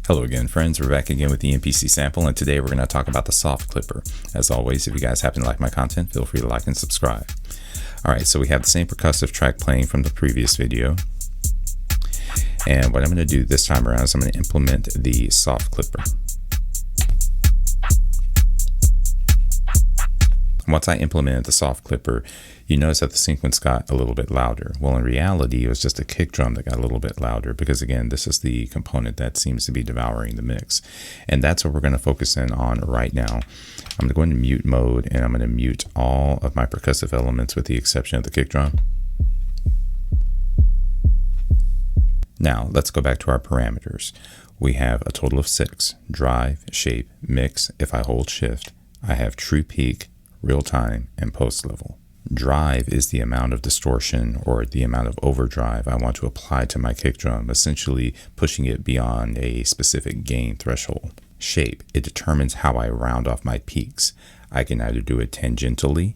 Hello again, friends. We're back again with the MPC sample, and today we're going to talk about the soft clipper. As always, if you guys happen to like my content, feel free to like and subscribe. Alright, so we have the same percussive track playing from the previous video. And what I'm going to do this time around is I'm going to implement the soft clipper. Once I implemented the soft clipper, you notice that the sequence got a little bit louder. Well, in reality, it was just a kick drum that got a little bit louder because, again, this is the component that seems to be devouring the mix. And that's what we're going to focus in on right now. I'm going to go into mute mode, and I'm going to mute all of my percussive elements with the exception of the kick drum. Now, let's go back to our parameters. We have a total of 6: drive, shape, mix. If I hold shift, I have true peak, real time, and post level. Drive is the amount of distortion or the amount of overdrive I want to apply to my kick drum, essentially pushing it beyond a specific gain threshold. Shape, it determines how I round off my peaks. I can either do it tangentially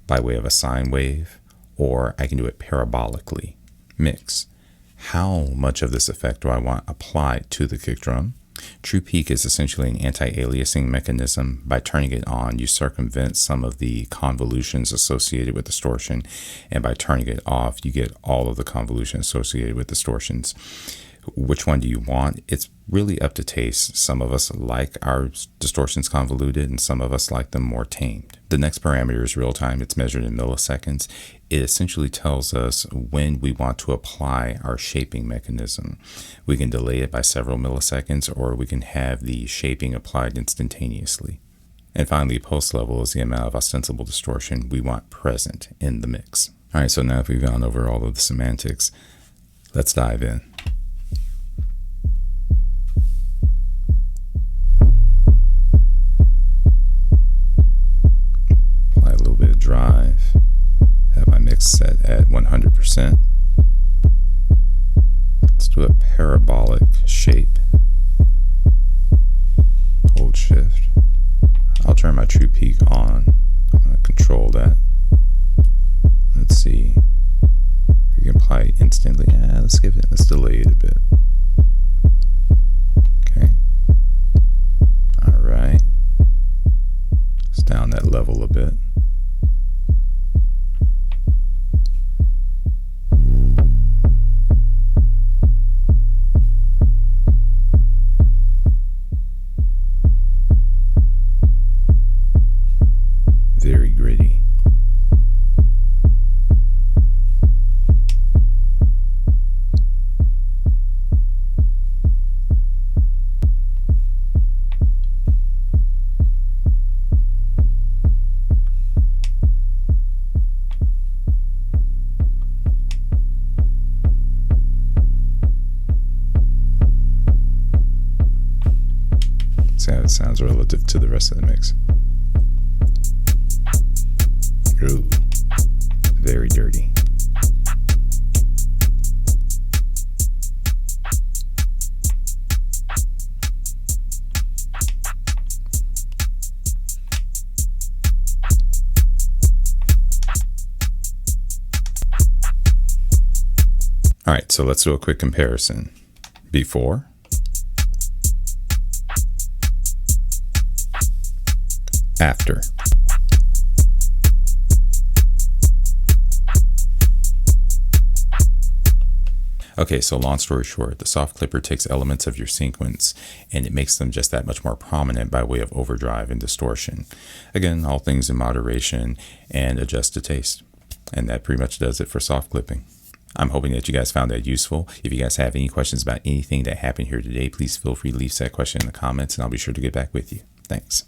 by way of a sine wave, or I can do it parabolically. Mix, how much of this effect do I want applied to the kick drum? True peak is essentially an anti-aliasing mechanism. By turning it on, you circumvent some of the convolutions associated with distortion, and by turning it off, you get all of the convolution associated with distortions. Which one do you want? It's really up to taste. Some of us like our distortions convoluted, and some of us like them more tamed. The next parameter is real time. It's measured in milliseconds. It essentially tells us when we want to apply our shaping mechanism. We can delay it by several milliseconds, or we can have the shaping applied instantaneously. And finally, post level is the amount of ostensible distortion we want present in the mix. All right, so now if we've gone over all of the semantics, let's dive in. Apply a little bit of drive. Have my mix set at 100%. Let's do a parabolic shape. Hold shift. I'll turn my true peak on. I'm going to control that. Let's see. We can apply it instantly. Yeah, let's delay it a bit. Okay. Alright. Let's down that level a bit. Very gritty. See how it sounds relative to the rest of the mix. Ooh, very dirty. All right, so let's do a quick comparison. Before, after. Okay, so long story short, the soft clipper takes elements of your sequence and it makes them just that much more prominent by way of overdrive and distortion. Again, all things in moderation and adjust to taste. And that pretty much does it for soft clipping. I'm hoping that you guys found that useful. If you guys have any questions about anything that happened here today, please feel free to leave that question in the comments and I'll be sure to get back with you. Thanks.